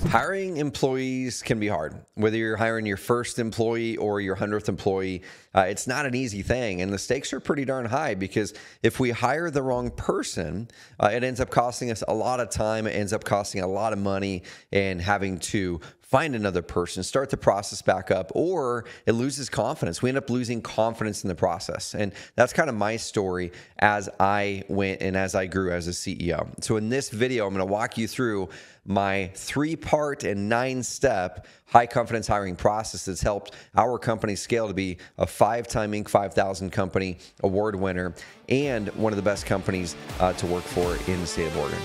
Hiring employees can be hard. Whether you're hiring your first employee or your 100th employee, it's not an easy thing. And the stakes are pretty darn high because if we hire the wrong person, it ends up costing us a lot of time. It ends up costing a lot of money and having to find another person, start the process back up, or it loses confidence. We end up losing confidence in the process. And that's kind of my story as I went and as I grew as a CEO. So in this video, I'm going to walk you through my 3-part and 9-step high confidence hiring process that's helped our company scale to be a 5-time Inc. 5000 company award winner and one of the best companies to work for in the state of Oregon.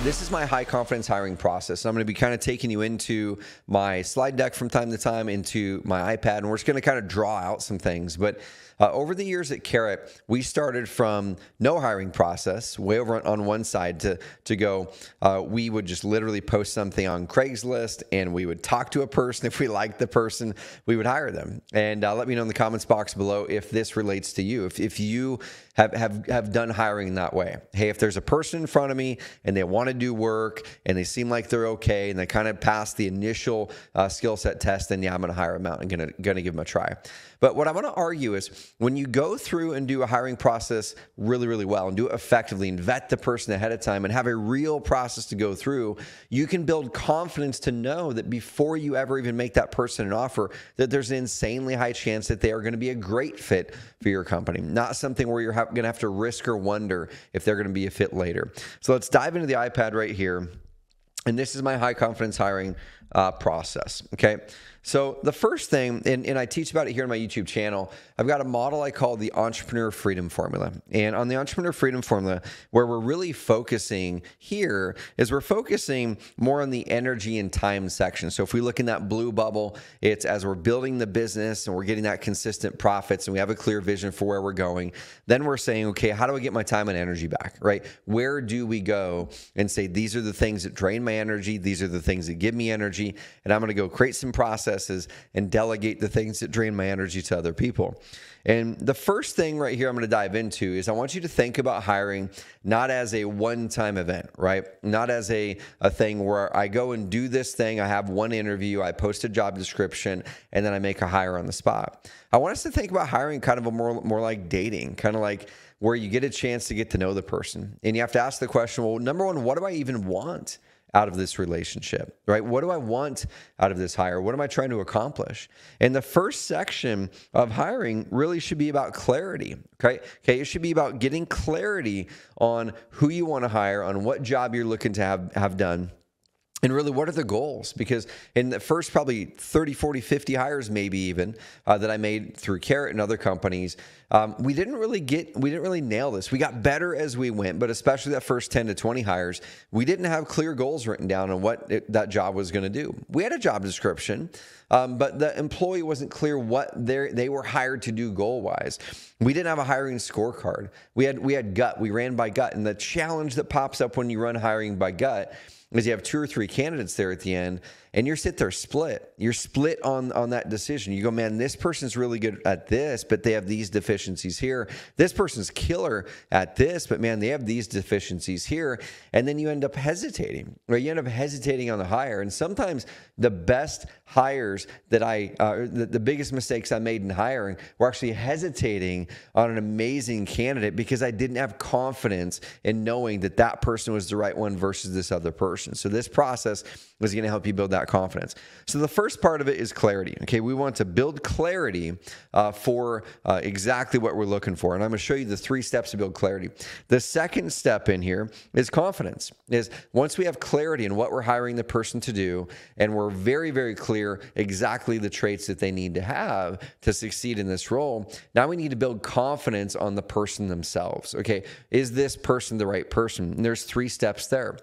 This is my high confidence hiring process. I'm going to be kind of taking you into my slide deck from time to time, into my iPad, and we're just going to kind of draw out some things. But over the years at Carrot, we started from no hiring process, way over on one side, to go, we would just literally post something on Craigslist, and we would talk to a person. If we liked the person, we would hire them. And let me know in the comments box below if this relates to you, if you have done hiring in that way. Hey, if there's a person in front of me and they want to do work and they seem like they're okay and they kind of pass the initial skill set test, then yeah, I'm going to hire them out and going to give them a try. But what I want to argue is when you go through and do a hiring process really, really well and do it effectively and vet the person ahead of time and have a real process to go through, you can build confidence to know that before you ever even make that person an offer, that there's an insanely high chance that they are going to be a great fit for your company, not something where you're going to have to risk or wonder if they're going to be a fit later. So let's dive into the iPad right here. And this is my high confidence hiring process, okay? So the first thing, and I teach about it here on my YouTube channel, I've got a model I call the Entrepreneur Freedom Formula. And on the Entrepreneur Freedom Formula, where we're really focusing here is we're focusing more on the energy and time section. So if we look in that blue bubble, it's as we're building the business and we're getting that consistent profits and we have a clear vision for where we're going, then we're saying, okay, how do I get my time and energy back, right? Where do we go and say, these are the things that drain my energy, these are the things that give me energy, and I'm going to go create some processes and delegate the things that drain my energy to other people. And the first thing right here I'm going to dive into is I want you to think about hiring not as a one-time event, right? Not as a thing where I go and do this thing, I have one interview, I post a job description, and then I make a hire on the spot. I want us to think about hiring kind of a more like dating, kind of like where you get a chance to get to know the person. And you have to ask the question, well, number one, what do I even want out of this relationship, right? What do I want out of this hire? What am I trying to accomplish? And the first section of hiring really should be about clarity, okay? It should be about getting clarity on who you want to hire, on what job you're looking to have done. And really, what are the goals? Because in the first probably 30, 40, 50 hires, maybe even, that I made through Carrot and other companies, we didn't really nail this. We got better as we went, but especially that first 10 to 20 hires, we didn't have clear goals written down on what that job was going to do. We had a job description, but the employee wasn't clear what they were hired to do goal-wise. We didn't have a hiring scorecard. We had gut. We ran by gut. And the challenge that pops up when you run hiring by gut is you have 2 or 3 candidates there at the end, and you're sit there split. You're split on that decision. You go, man, this person's really good at this, but they have these deficiencies here. This person's killer at this, but man, they have these deficiencies here. And then you end up hesitating, right? You end up hesitating on the hire. And sometimes the best hires that the biggest mistakes I made in hiring were actually hesitating on an amazing candidate because I didn't have confidence in knowing that that person was the right one versus this other person. So this process was going to help you build that confidence. So the first part of it is clarity. Okay, we want to build clarity for exactly what we're looking for. And I'm going to show you the 3 steps to build clarity. The second step in here is confidence. Is once we have clarity in what we're hiring the person to do, and we're very, very clear exactly the traits that they need to have to succeed in this role, now we need to build confidence on the person themselves. Okay, is this person the right person? And there's 3 steps there.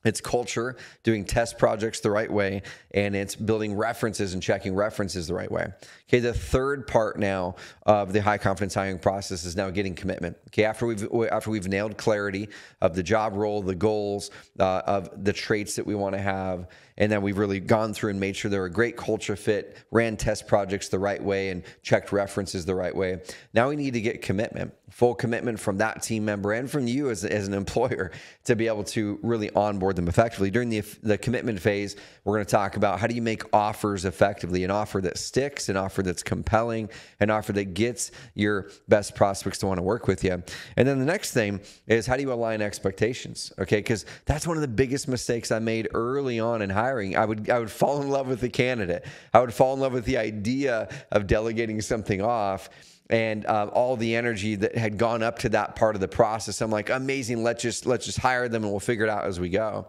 It's culture, doing test projects the right way, and it's building references and checking references the right way. Okay, the third part now of the high confidence hiring process is now getting commitment. Okay, after we've nailed clarity of the job role, the goals, of the traits that we want to have, and then we've really gone through and made sure they're a great culture fit, ran test projects the right way, and checked references the right way. Now we need to get commitment, full commitment from that team member and from you as an employer to be able to really onboard them effectively. During the commitment phase, we're going to talk about how do you make offers effectively, an offer that sticks, an offer that's compelling, an offer that gets your best prospects to want to work with you. And then the next thing is how do you align expectations? Okay, because that's one of the biggest mistakes I made early on in hiring. I would fall in love with the candidate. I would fall in love with the idea of delegating something off, and all the energy that had gone up to that part of the process. I'm like, amazing, let's just hire them and we'll figure it out as we go.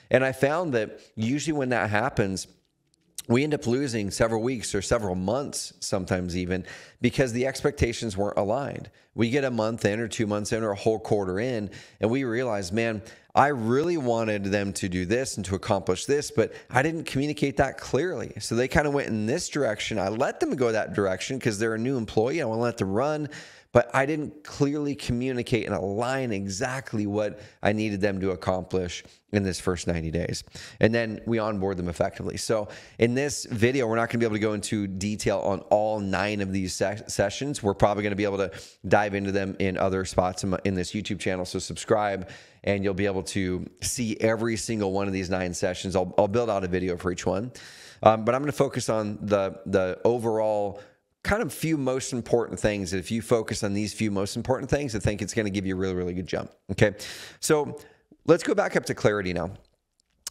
And I found that usually when that happens, we end up losing several weeks or several months, sometimes even, because the expectations weren't aligned. We get a month in or 2 months in or a whole quarter in, and we realize, man, I really wanted them to do this and to accomplish this, but I didn't communicate that clearly. So they kind of went in this direction. I let them go that direction because they're a new employee. I want to let them run, but I didn't clearly communicate and align exactly what I needed them to accomplish in this first 90 days. And then we onboard them effectively. So in this video, we're not going to be able to go into detail on all 9 of these sessions. We're probably going to be able to dive into them in other spots in this YouTube channel. So subscribe and you'll be able to see every single one of these 9 sessions. I'll build out a video for each one. But I'm going to focus on the overall kind of few most important things. That if you focus on these few most important things, I think it's going to give you a really, really good jump. Okay. So let's go back up to clarity now.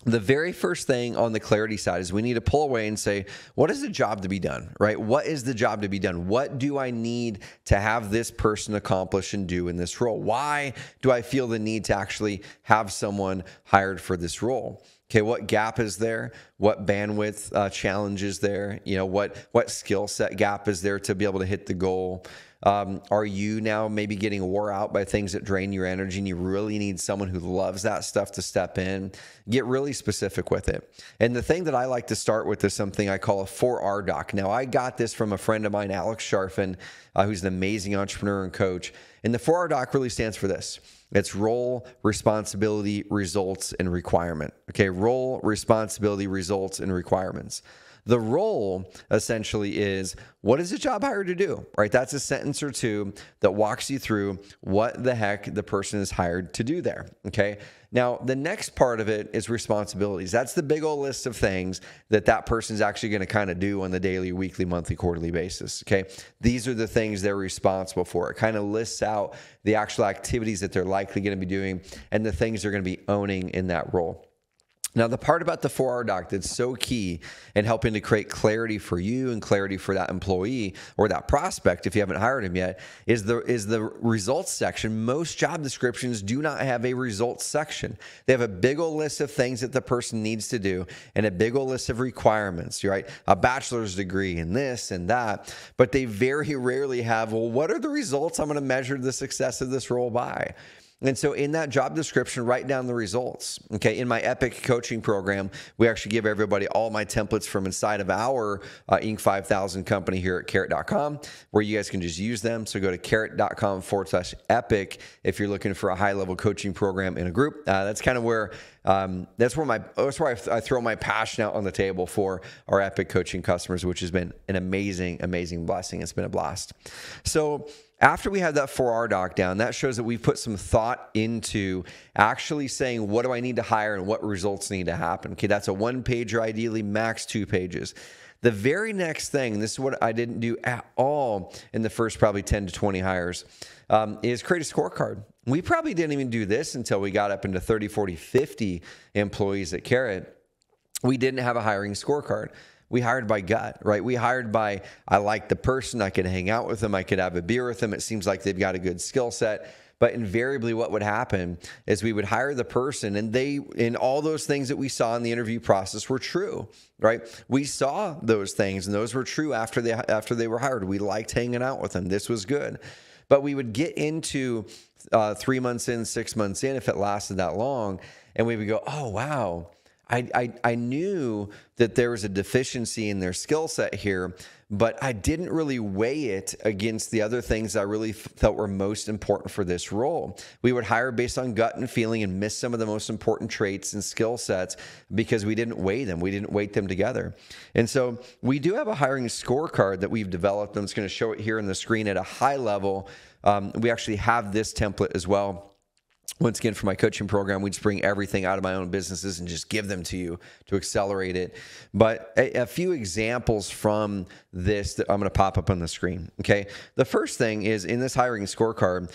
The very first thing on the clarity side is we need to pull away and say, what is the job to be done, right? What is the job to be done? What do I need to have this person accomplish and do in this role? Why do I feel the need to actually have someone hired for this role? Okay, what gap is there? What bandwidth challenge is there? You know, what skill set gap is there to be able to hit the goal? Are you now maybe getting wore out by things that drain your energy and you really need someone who loves that stuff to step in? Get really specific with it. And the thing that I like to start with is something I call a 4R doc. Now, I got this from a friend of mine, Alex Sharfin, who's an amazing entrepreneur and coach. And the 4R doc really stands for this. It's role, responsibility, results, and requirement. Okay, role, responsibility, results, and requirements. The role essentially is, what is the job hired to do, right? That's a sentence or two that walks you through what the heck the person is hired to do there, okay? Now, the next part of it is responsibilities. That's the big old list of things that person's actually going to kind of do on the daily, weekly, monthly, quarterly basis, okay? These are the things they're responsible for. It kind of lists out the actual activities that they're likely going to be doing and the things they're going to be owning in that role. Now, the part about the 4R doc that's so key in helping to create clarity for you and clarity for that employee or that prospect, if you haven't hired him yet, is the results section. Most job descriptions do not have a results section. They have a big old list of things that the person needs to do and a big old list of requirements, right? A bachelor's degree and this and that, but they very rarely have, well, what are the results I'm going to measure the success of this role by? And so in that job description, write down the results. Okay, in my Epic coaching program, we actually give everybody all my templates from inside of our Inc. 5000 company here at carrot.com, where you guys can just use them. So go to carrot.com/epic if you're looking for a high-level coaching program in a group. That's kind of where that's where I throw my passion out on the table for our Epic coaching customers, which has been an amazing, amazing blessing. It's been a blast. So after we have that 4R doc down, that shows that we've put some thought into actually saying, what do I need to hire and what results need to happen? Okay, that's a 1-pager, ideally max 2 pages. The very next thing, this is what I didn't do at all in the first probably 10 to 20 hires, is create a scorecard. We probably didn't even do this until we got up into 30, 40, 50 employees at Carrot. We didn't have a hiring scorecard. We hired by gut, right? We hired by, I like the person, I could hang out with them, I could have a beer with them, it seems like they've got a good skill set. But invariably what would happen is we would hire the person and all those things that we saw in the interview process were true, right? We saw those things and those were true after they were hired. We liked hanging out with them. This was good. But we would get into 3 months in, 6 months in, if it lasted that long, and we would go, oh, wow, I knew that there was a deficiency in their skill set here, but I didn't really weigh it against the other things I really felt were most important for this role. We would hire based on gut and feeling and miss some of the most important traits and skill sets because we didn't weigh them. We didn't weight them together. And so we do have a hiring scorecard that we've developed. I'm just going to show it here on the screen at a high level. We actually have this template as well. Once again, for my coaching program, we just bring everything out of my own businesses and just give them to you to accelerate it. But a few examples from this that I'm going to pop up on the screen. Okay. The first thing is in this hiring scorecard,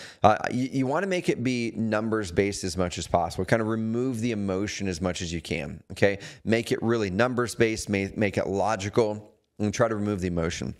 you want to make it be numbers based as much as possible. Kind of remove the emotion as much as you can. Okay. Make it really numbers based, make it logical, and try to remove the emotion.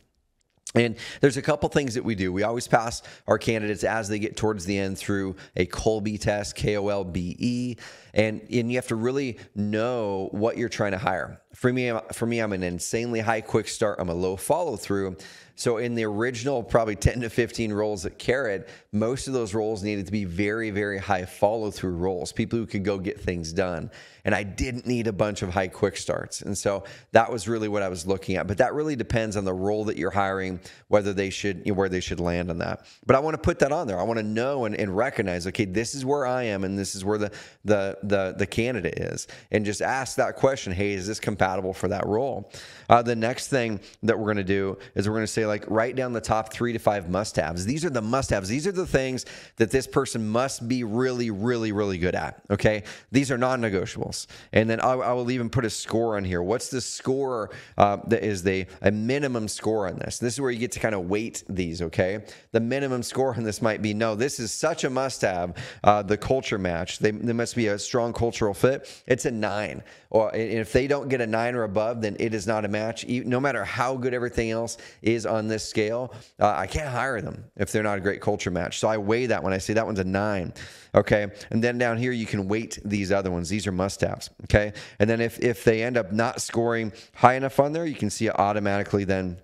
And there's a couple things that we do. We always pass our candidates as they get towards the end through a Kolbe test, Kolbe, and you have to really know what you're trying to hire. For me, I'm an insanely high quick start. I'm a low follow through. So in the original probably 10 to 15 roles at Carrot, most of those roles needed to be very, very high follow through roles, people who could go get things done. And I didn't need a bunch of high quick starts. And so that was really what I was looking at. But that really depends on the role that you're hiring, whether they should, where they should land on that. But I want to put that on there. I want to know and recognize, okay, this is where I am and this is where the candidate is. And just ask that question, hey, is this compatible for that role? The next thing that we're going to do is we're going to say, like, write down the top 3 to 5 must-haves. These are the must-haves. These are the things that this person must be really, really, really good at, okay? These are non-negotiables. And then I will even put a score on here. What's the score that is a minimum score on this? This is where you get to kind of weight these, okay? The minimum score on this might be, no, this is such a must-have, the culture match. They must be a strong cultural fit. It's a 9. Or if they don't get a 9 or above, then it is not a match. No matter how good everything else is on this scale, I can't hire them if they're not a great culture match. So I weigh that when I say that one's a 9. Okay. And then down here, you can weight these other ones. These are must-haves. Okay. And then if they end up not scoring high enough on there, you can see it automatically then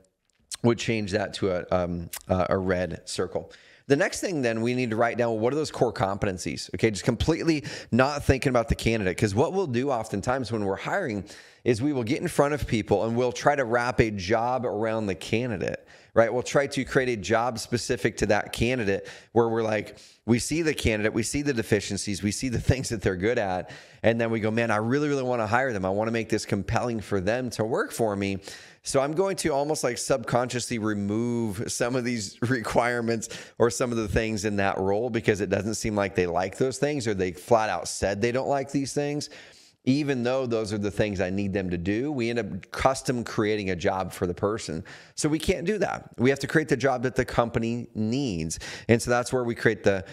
would change that to a red circle. The next thing then we need to write down, well, what are those core competencies? Okay, just completely not thinking about the candidate, because what we'll do oftentimes when we're hiring is we will get in front of people and we'll try to wrap a job around the candidate, right? We'll try to create a job specific to that candidate where we're like, we see the candidate, we see the deficiencies, we see the things that they're good at, and then we go, man, I really, really want to hire them. I want to make this compelling for them to work for me. So I'm going to almost like subconsciously remove some of these requirements or some of the things in that role because it doesn't seem like they like those things, or they flat out said they don't like these things. Even though those are the things I need them to do, we end up custom creating a job for the person. So we can't do that. We have to create the job that the company needs. And so that's where we create the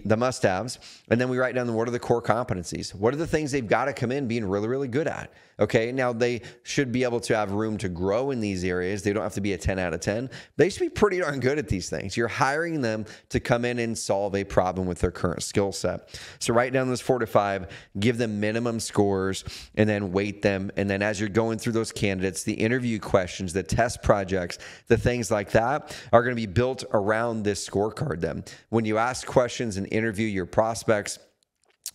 must-haves. And then we write down what are the core competencies? What are the things they've got to come in being really, really good at? Okay, now they should be able to have room to grow in these areas. They don't have to be a 10 out of 10. They should be pretty darn good at these things. You're hiring them to come in and solve a problem with their current skill set. So write down those 4 to 5, give them minimum scores, and then weight them. And then as you're going through those candidates, the interview questions, the test projects, the things like that are going to be built around this scorecard then. When you ask questions and interview your prospects,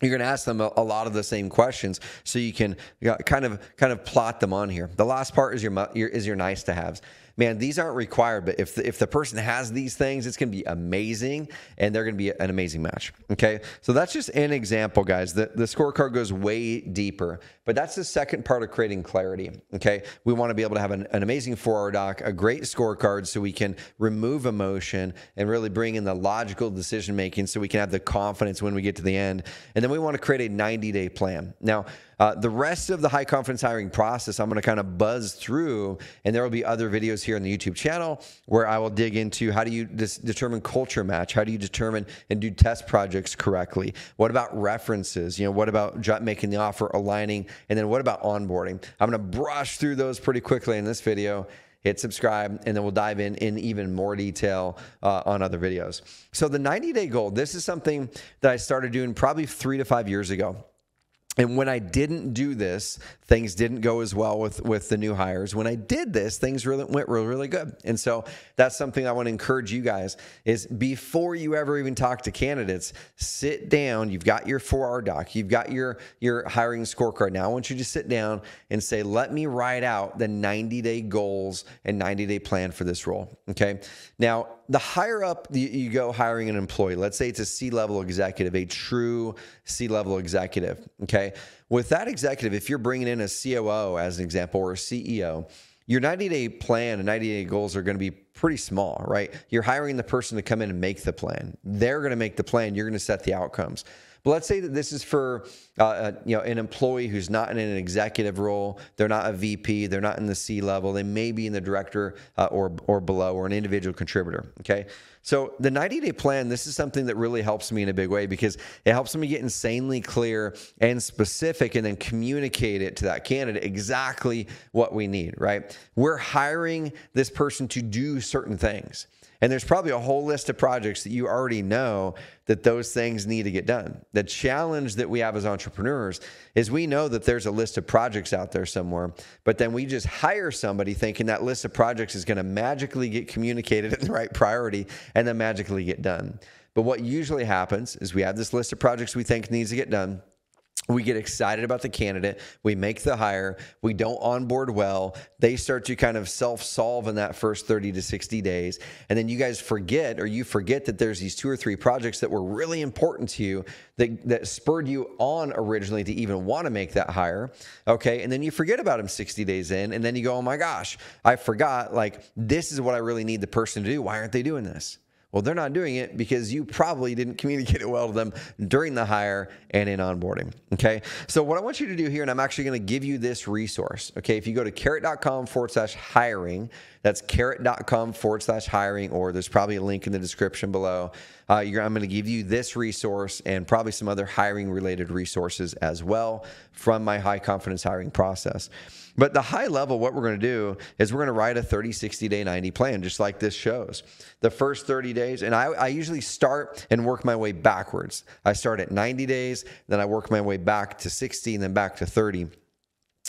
you're going to ask them a lot of the same questions, so you can kind of plot them on here. The last part is your nice to haves. Man, these aren't required, but if the person has these things, it's going to be amazing, and they're going to be an amazing match. Okay, so that's just an example, guys. The scorecard goes way deeper, but that's the second part of creating clarity. Okay, we want to be able to have an amazing 4-hour doc, a great scorecard, so we can remove emotion and really bring in the logical decision making, so we can have the confidence when we get to the end. And then we want to create a 90-day plan. Now, the rest of the high confidence hiring process, I'm going to kind of buzz through, and there will be other videos here on the YouTube channel where I will dig into how do you determine culture match? How do you determine and do test projects correctly? What about references? What about making the offer, aligning? And then what about onboarding? I'm going to brush through those pretty quickly in this video. Hit subscribe, and then we'll dive in even more detail on other videos. So the 90-day goal, this is something that I started doing probably 3 to 5 years ago. And when I didn't do this, things didn't go as well with the new hires. When I did this, things went really good. And so that's something I want to encourage you guys is before you ever even talk to candidates, sit down. You've got your 4R doc. You've got your hiring scorecard. Now I want you to sit down and say, let me write out the 90-day goals and 90-day plan for this role. Okay. Now, the higher up you go hiring an employee, let's say it's a C-level executive, a true C-level executive. Okay. With that executive, if you're bringing in a COO as an example, or a CEO, your 90-day plan and 90-day goals are going to be pretty small, right? You're hiring the person to come in and make the plan. They're going to make the plan. You're going to set the outcomes. But let's say that this is for an employee who's not in an executive role. They're not a VP. They're not in the C level. They may be in the director or below, or an individual contributor. Okay, so the 90-day plan, this is something that really helps me in a big way because it helps me get insanely clear and specific, and then communicate it to that candidate exactly what we need. Right? We're hiring this person to do certain things. And there's probably a whole list of projects that you already know that those things need to get done. The challenge that we have as entrepreneurs is we know that there's a list of projects out there somewhere, but then we just hire somebody thinking that list of projects is going to magically get communicated in the right priority and then magically get done. But what usually happens is we have this list of projects we think needs to get done. We get excited about the candidate. We make the hire. We don't onboard well. They start to kind of self-solve in that first 30 to 60 days. And then you guys forget, or you forget that there's these 2 or 3 projects that were really important to you that spurred you on originally to even want to make that hire. Okay. And then you forget about them 60 days in. And then you go, oh my gosh, I forgot. Like, this is what I really need the person to do. Why aren't they doing this? Well, they're not doing it because you probably didn't communicate it well to them during the hire and in onboarding. Okay. So what I want you to do here, and I'm actually going to give you this resource. Okay. If you go to carrot.com/hiring, that's carrot.com/hiring, or there's probably a link in the description below. I'm going to give you this resource and probably some other hiring related resources as well from my high confidence hiring process. But the high level, what we're going to do is we're going to write a 30, 60 day, 90 plan, just like this shows. The first 30 days, and I usually start and work my way backwards. I start at 90 days, then I work my way back to 60, and then back to 30.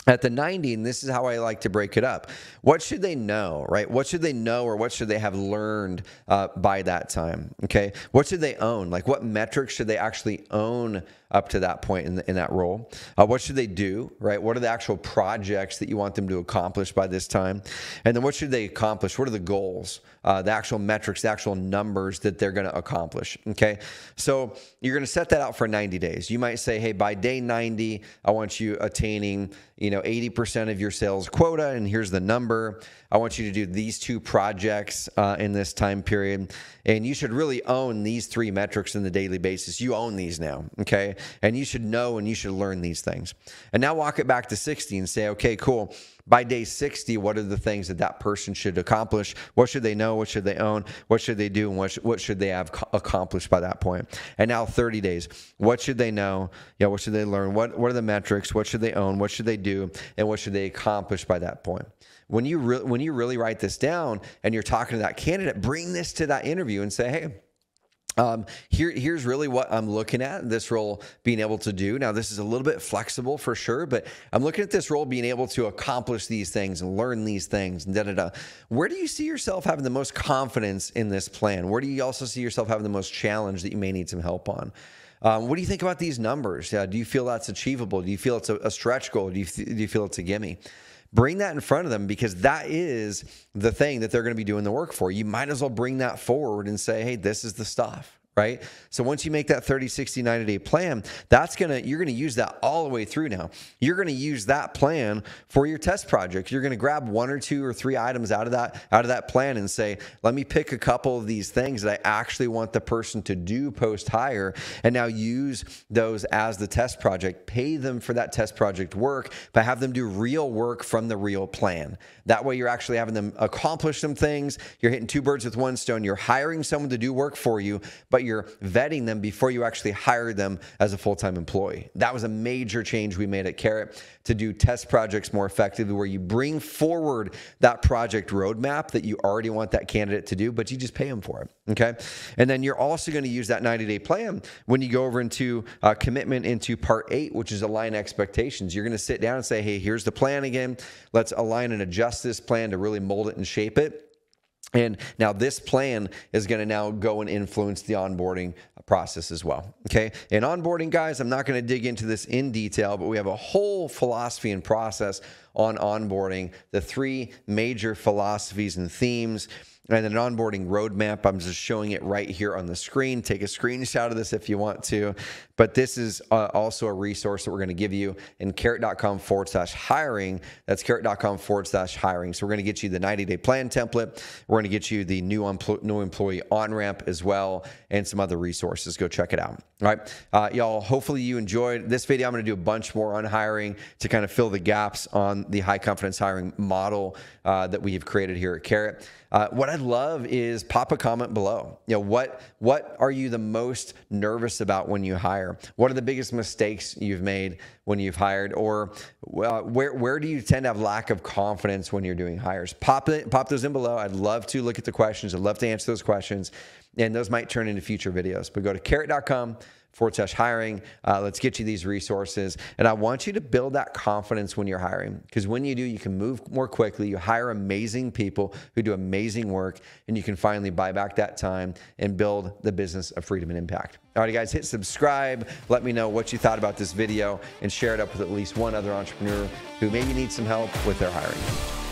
At the 90, and this is how I like to break it up. What should they know, right? What should they know, or what should they have learned by that time? Okay. What should they own? Like, what metrics should they actually own up to that point in that role? What should they do, right? What are the actual projects that you want them to accomplish by this time? And then what should they accomplish? What are the goals, the actual metrics, the actual numbers that they're going to accomplish? Okay. So you're going to set that out for 90 days. You might say, hey, by day 90, I want you attaining 80% of your sales quota, and here's the number. I want you to do these 2 projects in this time period, and you should really own these 3 metrics on the daily basis. You own these now, okay? And you should know and you should learn these things. And now walk it back to 60 and say, okay, cool. By day 60, what are the things that person should accomplish? What should they know? What should they own? What should they do? And what should they have accomplished by that point? And now 30 days, what should they know? What should they learn? What are the metrics? What should they own? What should they do? And what should they accomplish by that point? When you really write this down and you're talking to that candidate, bring this to that interview and say, hey, here's really what I'm looking at this role being able to do. Now, this is a little bit flexible for sure, but I'm looking at this role being able to accomplish these things and learn these things and da-da-da. Where do you see yourself having the most confidence in this plan? Where do you also see yourself having the most challenge that you may need some help on? What do you think about these numbers? Do you feel that's achievable? Do you feel it's a stretch goal? Do you feel it's a gimme? Bring that in front of them, because that is the thing that they're going to be doing the work for. You might as well bring that forward and say, hey, this is the stuff. Right? So once you make that 30, 60, 90-day plan, you're going to use that all the way through now. You're going to use that plan for your test project. You're going to grab 1 or 2 or 3 items out of that plan and say, let me pick a couple of these things that I actually want the person to do post-hire, and now use those as the test project. Pay them for that test project work, but have them do real work from the real plan. That way you're actually having them accomplish some things. You're hitting 2 birds with 1 stone. You're hiring someone to do work for you, but you're vetting them before you actually hire them as a full-time employee. That was a major change we made at Carrot to do test projects more effectively, where you bring forward that project roadmap that you already want that candidate to do, but you just pay them for it, okay? And then you're also going to use that 90-day plan when you go over into commitment into part 8, which is align expectations. You're going to sit down and say, hey, here's the plan again. Let's align and adjust this plan to really mold it and shape it. And now this plan is going to now go and influence the onboarding process as well. Okay. And onboarding, guys, I'm not going to dig into this in detail, but we have a whole philosophy and process on onboarding, the 3 major philosophies and themes, and an onboarding roadmap. I'm just showing it right here on the screen. Take a screenshot of this if you want to. But this is also a resource that we're going to give you in carrot.com/hiring. That's carrot.com/hiring. So we're going to get you the 90-day plan template. We're going to get you the new employee on-ramp as well, and some other resources. Go check it out. All right. Y'all, hopefully you enjoyed this video. I'm going to do a bunch more on hiring to kind of fill the gaps on the high confidence hiring model that we have created here at Carrot. What I'd love is pop a comment below. You know, what are you the most nervous about when you hire? What are the biggest mistakes you've made when you've hired? Or where do you tend to have lack of confidence when you're doing hires? Pop those in below. I'd love to look at the questions. I'd love to answer those questions. And those might turn into future videos. But go to carrot.com/hiring. Let's get you these resources. And I want you to build that confidence when you're hiring, because when you do, you can move more quickly. You hire amazing people who do amazing work, and you can finally buy back that time and build the business of freedom and impact. All right, guys, hit subscribe. Let me know what you thought about this video, and share it up with at least one other entrepreneur who maybe needs some help with their hiring.